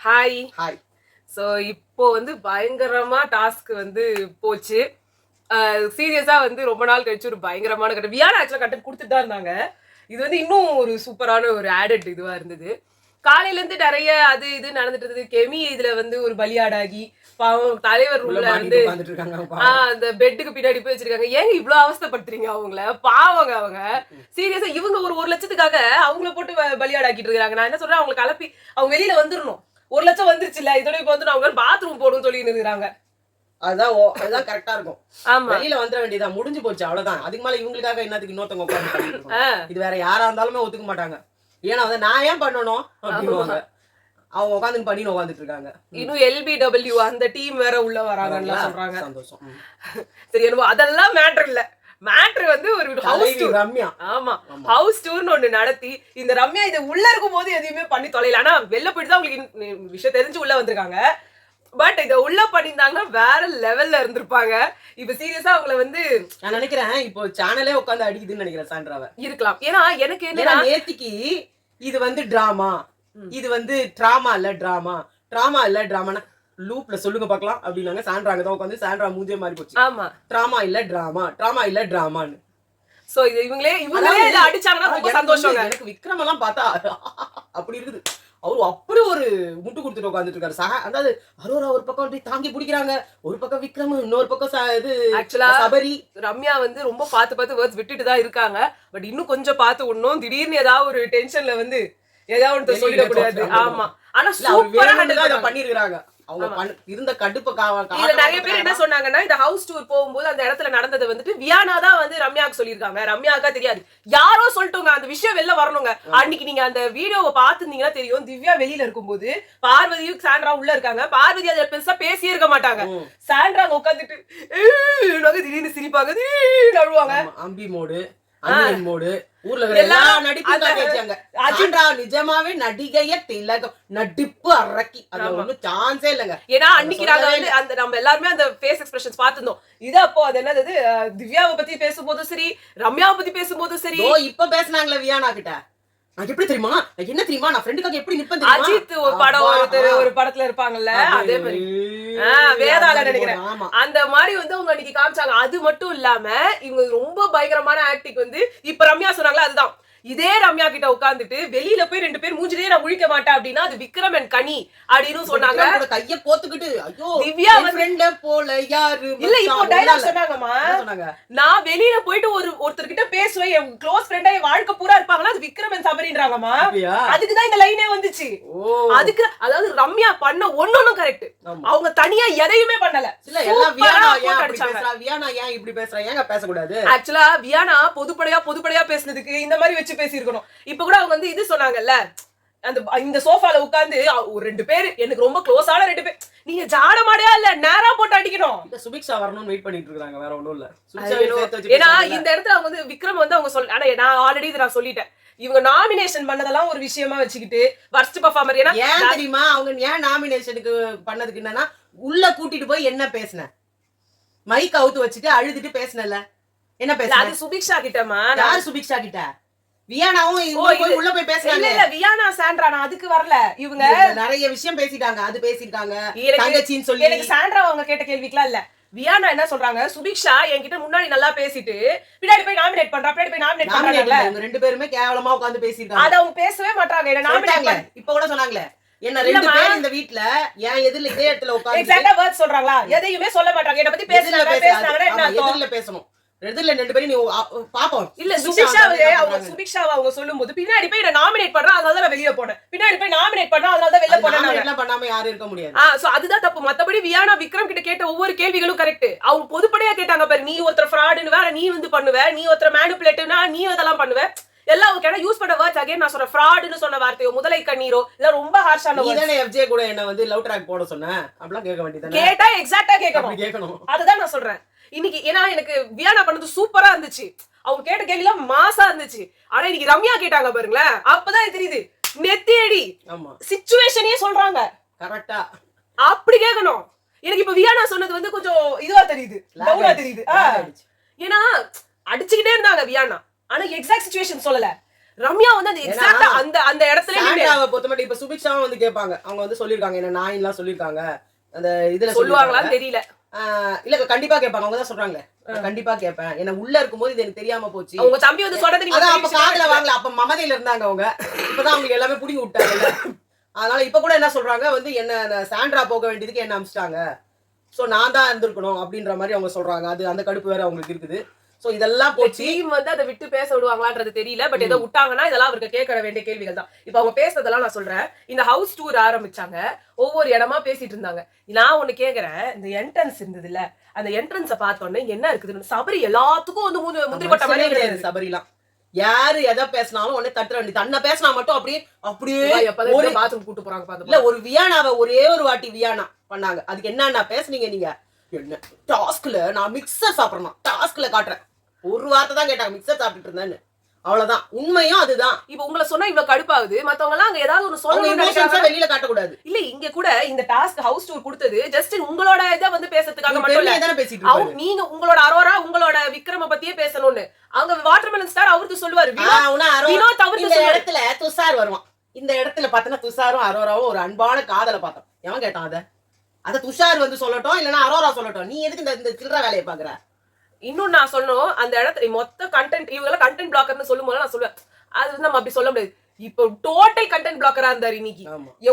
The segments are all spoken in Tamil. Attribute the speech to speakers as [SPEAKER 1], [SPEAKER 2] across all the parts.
[SPEAKER 1] ஹாய்.
[SPEAKER 2] ஹாய்.
[SPEAKER 1] ஸோ இப்போ வந்து பயங்கரமா டாஸ்க் வந்து போச்சு. சீரியஸா வந்து ரொம்ப நாள் கழிச்சு ஒரு பயங்கரமான கட்டம். வியானா ஆக்சுவலா கண்டென்ட் கொடுத்துட்டு தான் இருந்தாங்க. இது வந்து இன்னும் ஒரு சூப்பரான ஒரு ஆடட் இதுவா இருந்தது. காலையில இருந்து நிறைய அது இது நடந்துட்டு இருந்தது. கெமி இதுல வந்து ஒரு பலியாடாகி பாவம் தலைவர் ரூம்ல வந்து அந்த பெட்டுக்கு பின்னாடி போய் வச்சிருக்காங்க. ஏங்க இவ்வளவு அவஸ்தைப்படுத்துறீங்க அவங்கள? பாவங்க அவங்க. சீரியஸா இவங்க ஒரு 1,00,000த்துக்காக அவங்கள போட்டு பலியாடாக்கிட்டு இருக்காங்க. நான் என்ன சொல்றேன், அவங்க கலப்பி அவங்க வெளியில வந்துடணும். 1,00,000 வந்துருச்சுல, இதோட இப்ப வந்து அவங்க பாத்ரூம் போடும் சொல்லி நிறுத்துறாங்க.
[SPEAKER 2] அதுதான் கரெக்டா இருக்கும்.
[SPEAKER 1] ஆமா,
[SPEAKER 2] வெளியில வந்துட வேண்டியதா, முடிஞ்சு போச்சு, அவ்வளவுதான். அதுக்கு மேல இவங்களுக்காக என்னத்துக்கு இன்னொருத்தவங்க உட்காந்து இது வேற யாரா இருந்தாலுமே ஒத்துக்க மாட்டாங்க. ஏன்னா வந்து நான் ஏன் பண்ணணும் அப்படின்னுவாங்க. அவங்க உட்காந்து பண்ணி உட்காந்துட்டு இருக்காங்க.
[SPEAKER 1] இன்னும் LBW அந்த டீம் வேற உள்ள வராங்கன்னு சொல்றாங்க.
[SPEAKER 2] சந்தோஷம்.
[SPEAKER 1] சரி, என்னவோ அதெல்லாம் மேட்டர் இல்ல. மேட்டர் வந்து ஒரு ஹவுஸ் டூர்.
[SPEAKER 2] ரம்யா,
[SPEAKER 1] ஆமா, ஹவுஸ் டூர்னு ஒண்ணு நடத்தி இந்த ரம்யா இது உள்ள இருக்கும் போது எதையுமே பண்ணி தொலைல. ஆனா வெளில போயிட்டு தான் உங்களுக்கு விஷயம் தெரிஞ்சு உள்ள வந்திருக்காங்க. பட் இத உள்ள பண்ணிருந்தாங்கன்னா வேற லெவல்ல இருந்திருப்பாங்க. இப்ப சீரியஸா அவங்கள வந்து
[SPEAKER 2] நான் நினைக்கிறேன் இப்போ சேனலே உட்காந்து அடிக்குதுன்னு நினைக்கிறேன் சாண்ட்ராவை.
[SPEAKER 1] இருக்கலாம். ஏன்னா எனக்கு என்ன,
[SPEAKER 2] நேத்திக்கு இது வந்து டிராமா, இது வந்து டிராமா இல்ல டிராமா, டிராமா இல்ல டிராமானா லூப்ல சொல்லுங்க பாக்கலாம் அப்படின்னாங்க. சாண்ட்ரா அங்கதான் உட்காந்து சாண்ட்ரா மூஞ்சே மாறி போச்சு.
[SPEAKER 1] ஆமா,
[SPEAKER 2] டிராமா இல்ல டிராமா, டிராமா இல்ல டிராமான்னு.
[SPEAKER 1] சோ இது இவங்களே இத அடிச்சாங்கன்னா ரொம்ப சந்தோஷம்.
[SPEAKER 2] எனக்கு விக்ரம் எல்லாம் பார்த்தா அப்படி இருக்குது. அவரு அப்படி ஒரு முட்டு கொடுத்துட்டு உட்காந்துட்டு இருக்காரு. அதாவது அரோரா ஒரு பக்கம் தாங்கி பிடிக்கிறாங்க, ஒரு பக்கம் விக்ரம், இன்னொரு பக்கம் இது
[SPEAKER 1] ஆக்சுவலா
[SPEAKER 2] சபரி.
[SPEAKER 1] ரம்யா வந்து ரொம்ப பார்த்து வேர்ட்ஸ் விட்டுட்டு தான் இருக்காங்க. பட் இன்னும் கொஞ்சம் பார்த்து ஒண்ணும் திடீர்னு ஏதாவது ஒரு டென்ஷன்ல வந்து ஏதாவது சொல்லிடக்கூடாது. ஆமா, ஆனா சூப்பரா ஹேண்டில் பண்ணிருக்காங்க.
[SPEAKER 2] அவங்க இருந்த கடுப்பு.
[SPEAKER 1] நிறைய பேர் என்ன சொன்னாங்கன்னா, இந்த ஹவுஸ் டூர் போகும்போது அந்த இடத்துல நடந்தது வந்துட்டு வியானா தான் வந்து ரம்யாவுக்கு சொல்லியிருக்காங்க. ரம்யாக்கா தெரியாது, யாரோ சொல்லிட்டுங்க. அந்த விஷயம் வெளில வரணுங்க. அன்னைக்கு நீங்க அந்த வீடியோவை பார்த்துருந்தீங்கன்னா தெரியும். திவ்யா வெளியில இருக்கும்போது பார்வதியும் சாண்ட்ரா உள்ள இருக்காங்க. பார்வதி அதை பெருசா பேசியே இருக்க மாட்டாங்க. சாண்ட்ரா அங்க உட்காந்துட்டு திடீர்னு சிரிப்பாங்க, திடீர்னு அழுவாங்க.
[SPEAKER 2] அம்பி மோடு, மோடு, ஊர்ல நிஜமாவே நடிகைய திலகம், நடிப்பு அரக்கி. அது ஒண்ணும் சான்ஸே இல்லங்க.
[SPEAKER 1] ஏன்னா அன்னைக்கு நாங்க வந்து அந்த நம்ம எல்லாருமே அந்த ஃபேஸ் எக்ஸ்பிரஷன்ஸ் பார்த்திருந்தோம். இது அப்போ அது என்னது, திவ்யாவை பத்தி பேசும்போதும் சரி, ரம்யாவை பத்தி பேசும்போதும் சரி.
[SPEAKER 2] இப்ப பேசினாங்களே வியானா கிட்ட, நான் எப்படி தெரியுமா, என்ன தெரியுமா, நான் ஃப்ரெண்டுக்காக எப்படி நிப்பேன்.
[SPEAKER 1] அஜித் ஒரு படம் ஒரு படத்துல இருப்பாங்கல்ல, அதே மாதிரி வேதாள நினைக்கிறேன். அந்த மாதிரி வந்து அவங்க அன்னைக்கு காமிச்சாங்க. அது மட்டும் இல்லாம இவங்க ரொம்ப பயங்கரமான ஆக்டிங் வந்து இப்ப ரம்யா சொன்னாங்களா, அதுதான். இதே ரம்யா கிட்ட உட்காந்துட்டு வெளியில போய் 2 பேர் மூஞ்சிலே நான் முழிக்க மாட்டேன் அப்படின்னா அது விக்ரம் அண்ட் கனி அப்படின்னு சொன்னாங்க.
[SPEAKER 2] கைய கோத்துக்கிட்டு ஐயோ
[SPEAKER 1] திவ்யா
[SPEAKER 2] ஃப்ரெண்ட போல யாரு
[SPEAKER 1] இல்ல. இப்போ டயலாக் சொன்னாங்கமா, நான் வெளியில போயிட்டு ஒருத்தர் கிட்ட பேசுவேன், என் க்ளோஸ் ஃப்ரெண்டா என் வாழ்க்கை பூரா இருப்பாங்கன்னா அது விக்ரம் அண்ட் சபரின்றாங்கமா. அதுக்குதான் இந்த லைனே வந்துச்சு. அதுக்கு அதாவது ரம்யா பண்ண ஒன்னொன்னும் கரெக்ட். அவங்க தனியா எதையுமே பண்ணல.
[SPEAKER 2] இல்ல எல்லாம் வியானா ஏன் பேசுறா, வியானா ஏன் இப்படி பேசுறா, ஏங்க பேசக்கூடாது?
[SPEAKER 1] ஆக்சுவலா வியானா பொதுப்படையா பேசுனதுக்கு இந்த மாதிரி வச்சு பேசியிருக்கணும். இப்ப கூட அவங்க வந்து இது சொன்னாங்கல்ல, அந்த இந்த சோஃபால உட்கார்ந்து ஒரு 2 பேர் எனக்கு ரொம்ப க்ளோஸான 2 பேர், நீங்க ஜாட மாடையா இல்ல நேரா போட்டு அடிக்கணும்.
[SPEAKER 2] இந்த சுபிக்ஷா வரணும்னு வெயிட் பண்ணிட்டு இருக்காங்க, வேற ஒண்ணும் இல்ல.
[SPEAKER 1] ஏன்னா இந்த இடத்துல அவங்க வந்து விக்ரம் வந்து அவங்க சொல்ல, ஆனா நான் ஆல்ரெடி இத நான் சொல்லிட்டேன். இவங்க நாமினேஷன் பண்ணதெல்லாம் ஒரு விஷயமா வச்சுக்கிட்டு வர்ஸ்ட் பெர்ஃபார்மர். ஏன்னா
[SPEAKER 2] ஏன் தெரியுமா, அவங்க ஏன் நாமினேஷனுக்கு பண்ணதுக்கு என்னன்னா, உள்ள கூட்டிட்டு போய் என்ன பேசின, மைக் அவுத்து வச்சுட்டு அழுதுட்டு பேசினல, என்ன பேச,
[SPEAKER 1] அது சுபிக்ஷா கிட்டமா.
[SPEAKER 2] யார் சுபிக்ஷா கிட்ட? வியானாவும் உள்ள போய் பேசுறாங்க.
[SPEAKER 1] இல்ல வியானா சாண்ட்ரா, நான் அதுக்கு வரல. இவங்க
[SPEAKER 2] நிறைய விஷயம் பேசிட்டாங்க, அது பேசிட்டாங்க தங்கச்சின்னு சொல்லி.
[SPEAKER 1] எனக்கு சாண்ட்ரா அவங்க கேட்ட கேள்விக்குலாம் இல்ல. வியானா என்ன சொல்றாங்க, சுபிக்ஷா என்கிட்ட முன்னாடி நல்லா பேசிட்டு பின்னாடி போய் நாமினேட் பண்றா, பின்னாடி போய் நாமினேட் பண்றாங்க.
[SPEAKER 2] அவங்க 2 பேருமே கேவலமா உட்கார்ந்து பேசிட்டாங்க.
[SPEAKER 1] அத அவங்க பேசவே மாட்டாங்க. என்ன நாமினேட்
[SPEAKER 2] இப்ப கூட சொன்னாங்களே, என்ன 2 பேர் இந்த வீட்ல ஏன் எதிரில இதே இடத்துல உட்கார்ந்து
[SPEAKER 1] எக்ஸாக்ட்டா வேர்ட்ஸ் சொல்றாங்களா, எதையுமே சொல்ல மாட்டாங்க. என்ன பத்தி பேசுறாங்க என்ன
[SPEAKER 2] எதிரில பேசணும். ரெண்டுல 2 பேரும் நீ பாப்போம்.
[SPEAKER 1] இல்ல சுபிக்ஷாவை அவங்க சொல்லும்போது பின்னாடி போய் நான் நாமினேட் பண்றேன், அதனால தான் வெளிய போனேன், பின்னாடி போய் நாமினேட் பண்றேன், அதனால தான் வெளிய போனேன்.
[SPEAKER 2] எல்லாம் பண்ணாம யாரும் இருக்க முடியாது.
[SPEAKER 1] சோ அதுதான் தப்பு. மத்தபடி வியானா விக்ரம் கிட்ட கேட்ட ஒவ்வொரு கேள்விகளும் கரெக்ட். அவங்க பொதுப்படையா கேட்டாங்க பாரு, நீ ஒருத்தர் ஃப்ராடுன்னு வேற நீ வந்து பண்ணுவ, நீ ஒருத்தர் மேனிபுலேட்டிவ்னா நீ அதெல்லாம் பண்ணுவ, எல்லாம் அவங்க யூஸ் பண்ண வேர்ட்ஸ். அகைன் நான் சொல்றேன், ஃப்ராடுன்னு சொன்ன வார்த்தையோ முதலை கண்ணீரோ இதெல்லாம் ரொம்ப ஹார்ஷான வேர்ட்ஸ்.
[SPEAKER 2] நீதானே FJ கூட என்ன வந்து லவ் ட்ராக் போட சொன்ன, அப்படிலாம் கேட்க வேண்டியதானே?
[SPEAKER 1] கேட்டா எக்ஸாக்ட்டா கேட்கணும். அதுதான் நான் சொல்றேன் இன்னைக்கு. ஏன்னா எனக்கு வியானா பண்ணது சூப்பரா இருந்துச்சு, அவங்க கேட்ட கேள்விலாம் மாசா இருந்துச்சு. ஆனா இன்னைக்கு ரம்யா கேட்டாங்க பாருங்களேன், அப்பதான் தெரியுது நெத்தியடி சிச்சுவேஷனே சொல்றாங்க கரெக்டா. அப்படி கேட்கணும். எனக்கு இப்ப வியானா சொன்னது வந்து கொஞ்சம் இதுவா தெரியுது, டவுனா தெரியுது. ஏன்னா அடிச்சுக்கிட்டே இருந்தாங்க வியானா, ஆனா எக்ஸாக்ட் சிச்சுவேஷன் சொல்லல. ரம்யா வந்து அந்த எக்ஸாக்ட்டா அந்த அந்த இடத்துல
[SPEAKER 2] சாண்ட்ராவை பொறுத்தமட்டு இப்ப சுபிக்ஷாவும் வந்து கேட்பாங்க, அவங்க வந்து சொல்லிருக்காங்க என்ன நாயின்லாம் சொல்லிருக்காங்க அந்த இதுல
[SPEAKER 1] சொல்லுவாங்களான்னு தெரியல.
[SPEAKER 2] இல்ல கண்டிப்பா கேட்பாங்க, அவங்க தான் சொல்றாங்க கண்டிப்பா கேட்பேன், என்ன உள்ள இருக்கும்போது இது எனக்கு தெரியாம போச்சு.
[SPEAKER 1] உங்க தம்பி வந்து சொல்றது நீங்க
[SPEAKER 2] அப்ப காதுல வாங்கல, அப்ப மமதையில இருந்தாங்க அவங்க, இப்பதான் அவங்க எல்லாமே புடி விட்டாங்க. அதனால இப்ப கூட என்ன சொல்றாங்க வந்து என்ன சாண்ட்ரா போக வேண்டியதுக்கு என்ன அமிச்சிட்டாங்க, சோ நான் தான் இருந்திருக்கணும் அப்படின்ற மாதிரி அவங்க சொல்றாங்க. அது அந்த கடுப்பு வேற அவங்களுக்கு இருக்குது. சோ இதெல்லாம் போச்சு.
[SPEAKER 1] டீம் வந்து அதை விட்டு பேச விடுவாங்களான்றது தெரியல. பட் ஏதோ விட்டாங்கன்னா இதெல்லாம் அவருக்கு கேட்க வேண்டிய கேள்விகள் தான். இப்ப அவங்க பேசுறதெல்லாம் நான் சொல்றேன். இந்த ஹவுஸ் டூர் ஆரம்பிச்சாங்க, ஒவ்வொரு இடமா பேசிட்டு இருந்தாங்க. நான் ஒண்ணு கேக்குறேன், இந்த என்ட்ரன்ஸ் இருந்தது இல்ல, அந்த என்ட்ரன்ஸ பார்த்தோன்னே என்ன இருக்குதுன்னு சபரி எல்லாத்துக்கும் வந்து முந்திரி பட்ட மாதிரி கிடையாது.
[SPEAKER 2] சபரிலாம் யாரு எதை பேசினாலும் உடனே தட்டுற வேண்டியது, தன்னை பேசினா மட்டும் அப்படியே
[SPEAKER 1] ஒரு பாத்ரூம் கூட்டு போறாங்க பாத்து.
[SPEAKER 2] இல்ல ஒரு வியானாவை ஒரே ஒரு வாட்டி வியானா பண்ணாங்க. அதுக்கு என்ன பேசுனீங்க நீங்க, என்ன டாஸ்க்ல நான் மிக்சர் சாப்பிடணும் டாஸ்க்ல காட்டுறேன், ஒரு வார்த்தை தான் கேட்டாங்க மிக்சர் சாப்பிட்டுட்டு இருந்தேன்னு, அவ்வளவுதான். உண்மையும் அதுதான்.
[SPEAKER 1] இப்ப உங்களை சொன்னா இவ்வளவு கடுப்பாகுது, மத்தவங்க எல்லாம் அங்க ஏதாவது ஒண்ணு சொல்லணும்
[SPEAKER 2] வெளியில காட்டக்கூடாது.
[SPEAKER 1] இல்ல இங்க கூட இந்த டாஸ்க் ஹவுஸ் டூர் கொடுத்தது ஜஸ்ட் உங்களோட இதை வந்து பேசுறதுக்காக மட்டும் இல்ல,
[SPEAKER 2] பேசிட்டு
[SPEAKER 1] நீங்க உங்களோட அரோரா உங்களோட விக்ரம பத்தியே பேசணும்னு. அவங்க வாட்டர்மெலன் ஸ்டார் அவருக்கு சொல்லுவாரு, வினோத் அவருக்கு
[SPEAKER 2] இடத்துல துஷார் வருவான். இந்த இடத்துல பாத்தனா துஷாரும் அரோராவும் ஒரு அன்பான காதலை பார்த்தோம். எவன் கேட்டான் அத துஷார் வந்து சொல்லட்டும், இல்லன்னா அரோரா சொல்லட்டும், நீ எதுக்கு இந்த சில்லற வேலையை பாக்குற.
[SPEAKER 1] இன்னும் நான் சொல்லணும், அந்த இடத்துல மொத்த கண்டென்ட் இவங்க கண்டென்ட் பிளாக்கர்னு சொல்லும் போது நான் சொல்லுவேன், அது வந்து நம்ம அப்படி சொல்ல முடியாது. இப்போ டோட்டல் கண்டென்ட் பிளாக்கரா இருந்தாரு இன்னைக்கு.